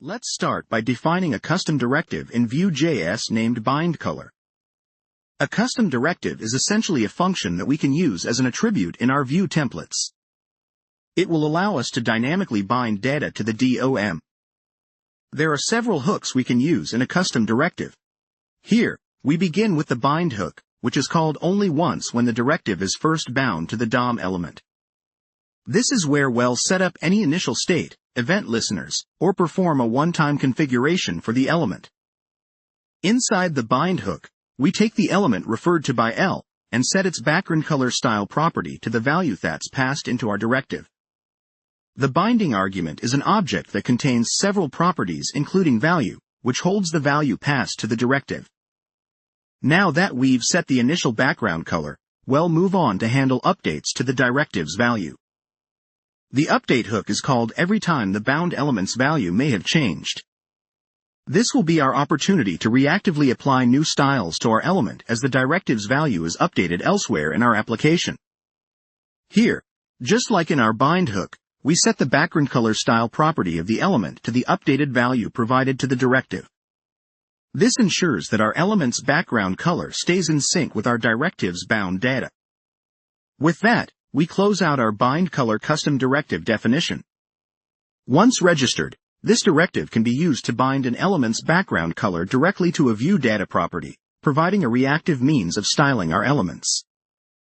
Let's start by defining a custom directive in Vue.js named bindColor. A custom directive is essentially a function that we can use as an attribute in our Vue templates. It will allow us to dynamically bind data to the DOM. There are several hooks we can use in a custom directive. Here, we begin with the bind hook, which is called only once when the directive is first bound to the DOM element. This is where we'll set up any initial state, event listeners, or perform a one-time configuration for the element. Inside the bind hook, we take the element referred to by L, and set its background color style property to the value that's passed into our directive. The binding argument is an object that contains several properties including value, which holds the value passed to the directive. Now that we've set the initial background color, we'll move on to handle updates to the directive's value. The update hook is called every time the bound element's value may have changed. This will be our opportunity to reactively apply new styles to our element as the directive's value is updated elsewhere in our application. Here, just like in our bind hook, we set the background color style property of the element to the updated value provided to the directive. This ensures that our element's background color stays in sync with our directive's bound data. With that, we close out our bindColor custom directive definition. Once registered, this directive can be used to bind an element's background color directly to a Vue data property, providing a reactive means of styling our elements.